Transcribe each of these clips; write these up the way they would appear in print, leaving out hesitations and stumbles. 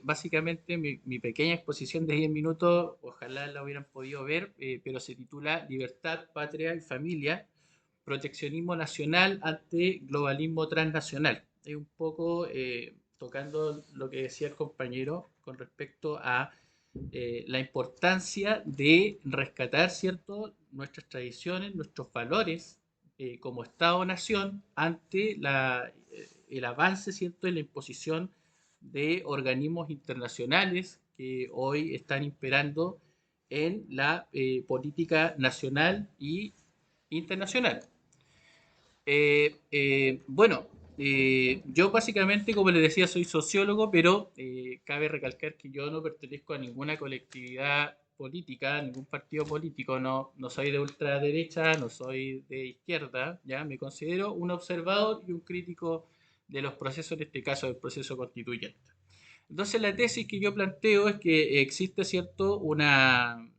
Básicamente mi pequeña exposición de 10 minutos, ojalá la hubieran podido ver, pero se titula Libertad, Patria y Familia, Proteccionismo Nacional ante Globalismo Transnacional. Es un poco tocando lo que decía el compañero con respecto a la importancia de rescatar, ¿cierto?, nuestras tradiciones, nuestros valores como Estado-nación ante el avance, ¿cierto?, y la imposición de organismos internacionales que hoy están imperando en la política nacional y internacional. Bueno, yo básicamente, como les decía, soy sociólogo, pero cabe recalcar que yo no pertenezco a ninguna colectividad política, a ningún partido político, no soy de ultraderecha, no soy de izquierda, ya me considero un observador y un crítico de los procesos, en este caso del proceso constituyente. Entonces la tesis que yo planteo es que existe, ¿cierto?,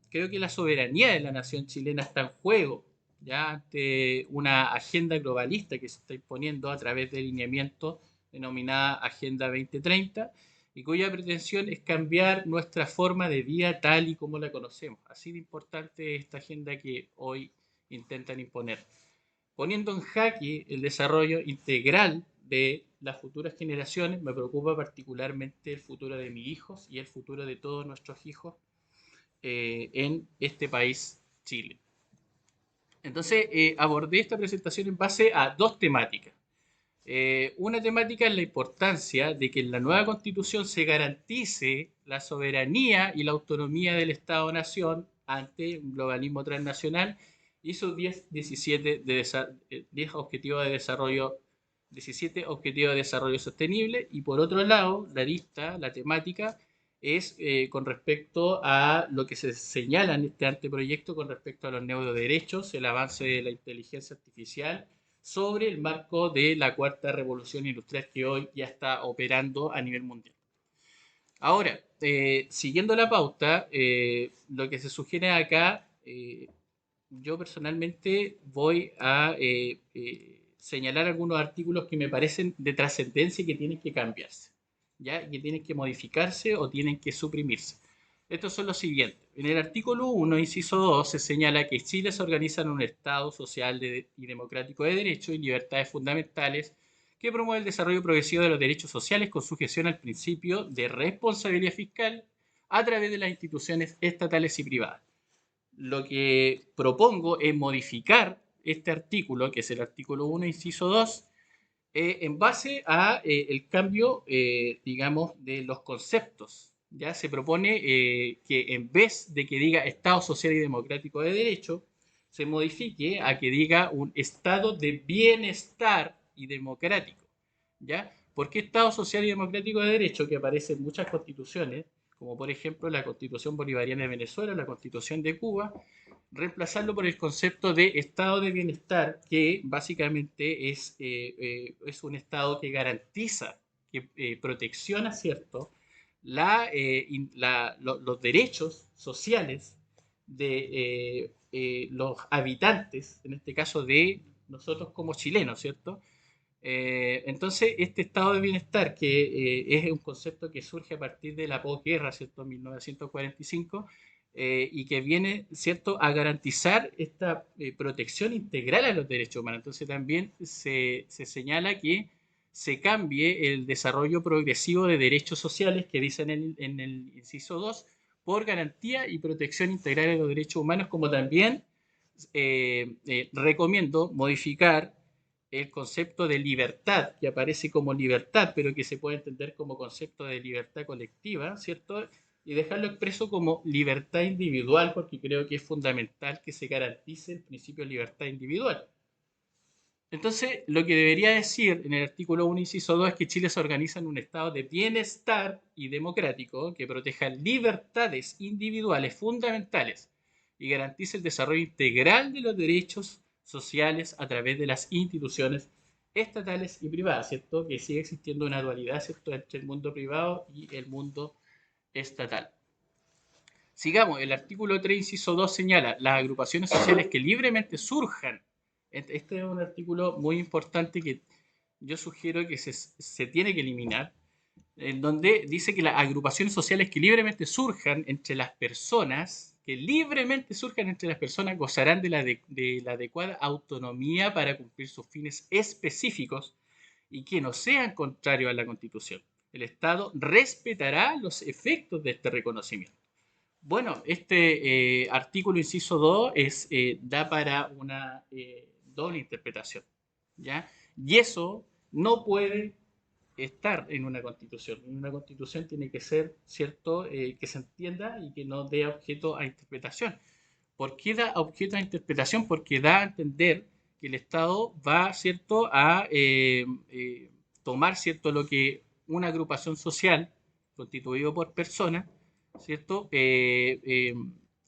creo que la soberanía de la nación chilena está en juego, ya ante una agenda globalista que se está imponiendo a través de lineamientos denominada Agenda 2030 y cuya pretensión es cambiar nuestra forma de vida tal y como la conocemos. Así de importante es esta agenda que hoy intentan imponer, poniendo en jaque el desarrollo integral de las futuras generaciones. Me preocupa particularmente el futuro de mis hijos y el futuro de todos nuestros hijos en este país, Chile. Entonces, abordé esta presentación en base a dos temáticas. Una temática es la importancia de que en la nueva constitución se garantice la soberanía y la autonomía del Estado-Nación ante un globalismo transnacional y sus 10 objetivos de desarrollo, 17 objetivos de desarrollo sostenible. Y por otro lado, la temática es con respecto a lo que se señala en este anteproyecto con respecto a los neuroderechos, el avance de la inteligencia artificial sobre el marco de la cuarta revolución industrial que hoy ya está operando a nivel mundial. Ahora, siguiendo la pauta, lo que se sugiere acá, yo personalmente voy a señalar algunos artículos que me parecen de trascendencia y que tienen que cambiarse, ¿ya? Que tienen que modificarse o tienen que suprimirse. Estos son los siguientes. En el artículo 1, inciso 2, se señala que Chile se organiza en un Estado social y democrático de derecho y libertades fundamentales que promueve el desarrollo progresivo de los derechos sociales con sujeción al principio de responsabilidad fiscal a través de las instituciones estatales y privadas. Lo que propongo es modificar este artículo, que es el artículo 1, inciso 2, en base a el cambio, digamos, de los conceptos. Ya se propone que en vez de que diga Estado social y democrático de derecho, se modifique a que diga un Estado de bienestar y democrático. ¿Ya? ¿Por qué Estado social y democrático de derecho? Que aparece en muchas constituciones, como por ejemplo la Constitución Bolivariana de Venezuela, la Constitución de Cuba, reemplazarlo por el concepto de estado de bienestar, que básicamente es un estado que garantiza, que protecciona, ¿cierto?, los derechos sociales de los habitantes, en este caso de nosotros como chilenos, ¿cierto? Entonces, este estado de bienestar, que es un concepto que surge a partir de la posguerra, ¿cierto?, 1945, y que viene, ¿cierto?, a garantizar esta protección integral a los derechos humanos. Entonces, también se señala que se cambie el desarrollo progresivo de derechos sociales que dice en el inciso 2 por garantía y protección integral de los derechos humanos, como también recomiendo modificar el concepto de libertad, que aparece como libertad, pero que se puede entender como concepto de libertad colectiva, ¿cierto? Y dejarlo expreso como libertad individual, porque creo que es fundamental que se garantice el principio de libertad individual. Entonces, lo que debería decir en el artículo 1, inciso 2, es que Chile se organiza en un estado de bienestar y democrático que proteja libertades individuales fundamentales y garantice el desarrollo integral de los derechos sociales a través de las instituciones estatales y privadas, ¿cierto? Que sigue existiendo una dualidad, ¿cierto?, entre el mundo privado y el mundo estatal. Sigamos, el artículo 3, inciso 2 señala las agrupaciones sociales que libremente surjan. Este es un artículo muy importante que yo sugiero que se tiene que eliminar, en donde dice que las agrupaciones sociales que libremente surjan entre las personas, gozarán de la adecuada autonomía para cumplir sus fines específicos y que no sean contrarios a la Constitución. El Estado respetará los efectos de este reconocimiento. Bueno, este artículo inciso 2 da para una doble interpretación, ¿ya? Y eso no puede estar en una constitución. En una constitución tiene que ser, ¿cierto?, que se entienda y que no dé objeto a interpretación. ¿Por qué da objeto a interpretación? Porque da a entender que el Estado va, ¿cierto?, a tomar, ¿cierto?, lo que una agrupación social constituido por personas, ¿cierto?,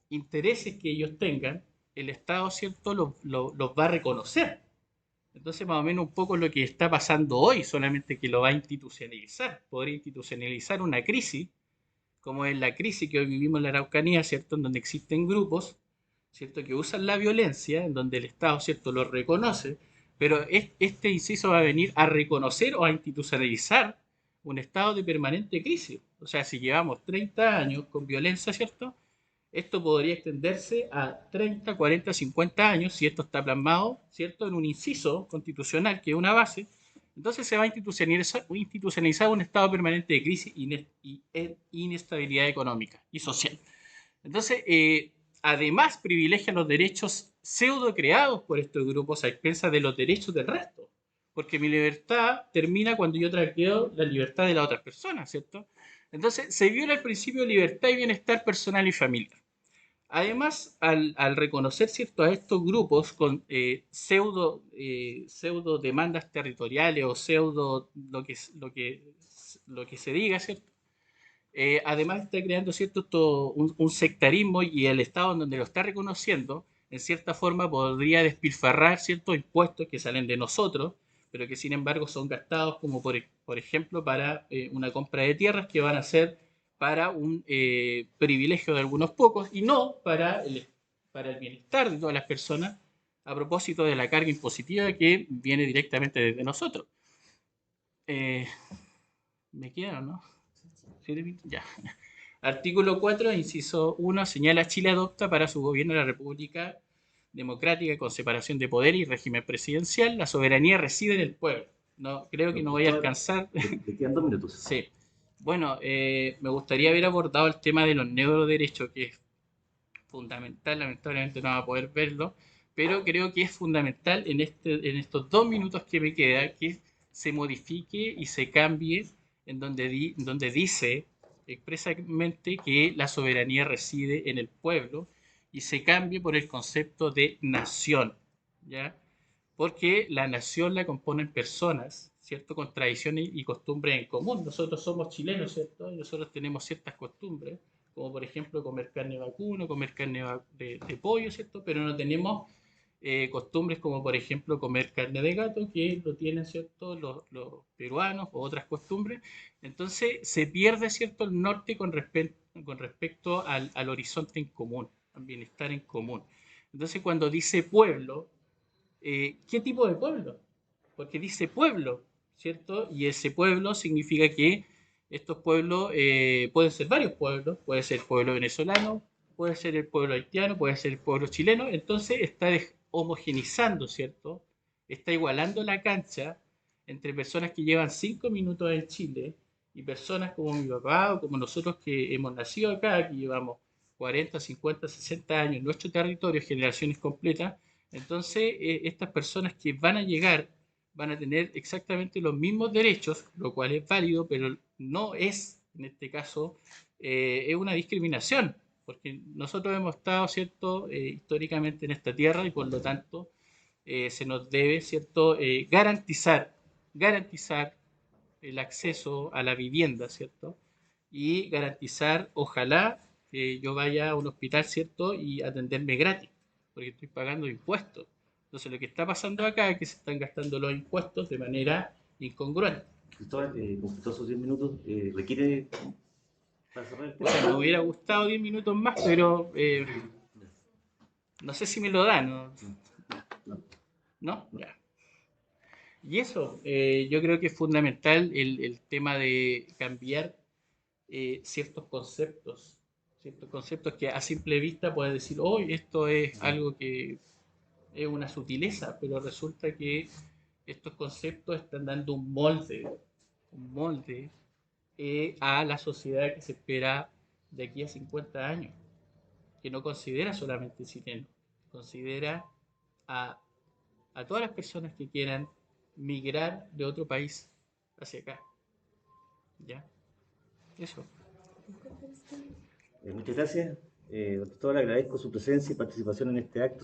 intereses que ellos tengan, el Estado, ¿cierto?, los va a reconocer. Entonces, más o menos un poco lo que está pasando hoy, solamente que lo va a institucionalizar. Podría institucionalizar una crisis, como es la crisis que hoy vivimos en la Araucanía, ¿cierto? En donde existen grupos, ¿cierto? Que usan la violencia, en donde el Estado, ¿cierto? Lo reconoce, pero este inciso va a venir a reconocer o a institucionalizar un estado de permanente crisis. O sea, si llevamos 30 años con violencia, ¿cierto? Esto podría extenderse a 30, 40, 50 años si esto está plasmado, ¿cierto?, en un inciso constitucional que es una base. Entonces se va a institucionalizar un estado permanente de crisis y inestabilidad económica y social. Entonces, además privilegia los derechos pseudo creados por estos grupos a expensas de los derechos del resto. Porque mi libertad termina cuando yo traqueo la libertad de las otras personas, ¿cierto? Entonces, se viola el principio de libertad y bienestar personal y familiar. Además, al reconocer, ¿cierto?, a estos grupos con pseudo demandas territoriales o pseudo lo que se diga, ¿cierto? Además está creando, ¿cierto?, un sectarismo y el Estado en donde lo está reconociendo, en cierta forma podría despilfarrar ciertos impuestos que salen de nosotros, pero que sin embargo son gastados como por ejemplo para una compra de tierras que van a ser para un privilegio de algunos pocos y no para el bienestar de todas las personas a propósito de la carga impositiva que viene directamente desde nosotros. Eh, ¿Me queda, no? ¿Sí? Ya. Artículo 4, inciso 1, señala Chile adopta para su gobierno la República Democrática con separación de poder y régimen presidencial. La soberanía reside en el pueblo. No, creo que no voy a alcanzar. Te quedan 2 minutos. Sí. Bueno, me gustaría haber abordado el tema de los neuroderechos, que es fundamental, lamentablemente no va a poder verlo, pero creo que es fundamental en estos 2 minutos que me queda que se modifique y se cambie en donde dice expresamente que la soberanía reside en el pueblo y se cambie por el concepto de nación, ¿ya? Porque la nación la componen personas, ¿cierto? Con tradiciones y costumbres en común. Nosotros somos chilenos, ¿cierto? Y nosotros tenemos ciertas costumbres, como por ejemplo comer carne vacuno, comer carne de pollo, ¿cierto? Pero no tenemos costumbres como por ejemplo comer carne de gato, que lo tienen, ¿cierto?, los peruanos o otras costumbres. Entonces se pierde, ¿cierto?, el norte con respecto al horizonte en común, al bienestar en común. Entonces cuando dice pueblo, ¿qué tipo de pueblo? Porque dice pueblo, ¿cierto? Y ese pueblo significa que estos pueblos pueden ser varios pueblos, puede ser el pueblo venezolano, puede ser el pueblo haitiano, puede ser el pueblo chileno, entonces está homogenizando, ¿cierto? Está igualando la cancha entre personas que llevan 5 minutos en Chile y personas como mi papá o como nosotros que hemos nacido acá, que llevamos 40, 50, 60 años en nuestro territorio, generaciones completas. Entonces, estas personas que van a llegar van a tener exactamente los mismos derechos, lo cual es válido, pero no es, en este caso, es una discriminación, porque nosotros hemos estado, ¿cierto?, históricamente en esta tierra y por lo tanto se nos debe, ¿cierto?, garantizar el acceso a la vivienda, ¿cierto? Y garantizar, ojalá, que yo vaya a un hospital, ¿cierto? Y atenderme gratis, porque estoy pagando impuestos. Entonces, lo que está pasando acá es que se están gastando los impuestos de manera incongruente. Cristóbal, completó esos 10 minutos. ¿Requiere para cerrar el O tema? sea, me hubiera gustado 10 minutos más, pero no sé si me lo dan, ¿no? No, no. ¿No? Ya. Y eso, yo creo que es fundamental el tema de cambiar ciertos conceptos que a simple vista puedes decir, oh, esto es algo que es una sutileza, pero resulta que estos conceptos están dando un molde a la sociedad que se espera de aquí a 50 años, que no considera solamente chileno, considera a, a todas las personas que quieran migrar de otro país hacia acá. ¿Ya? Eso. Muchas gracias. Doctor, agradezco su presencia y participación en este acto.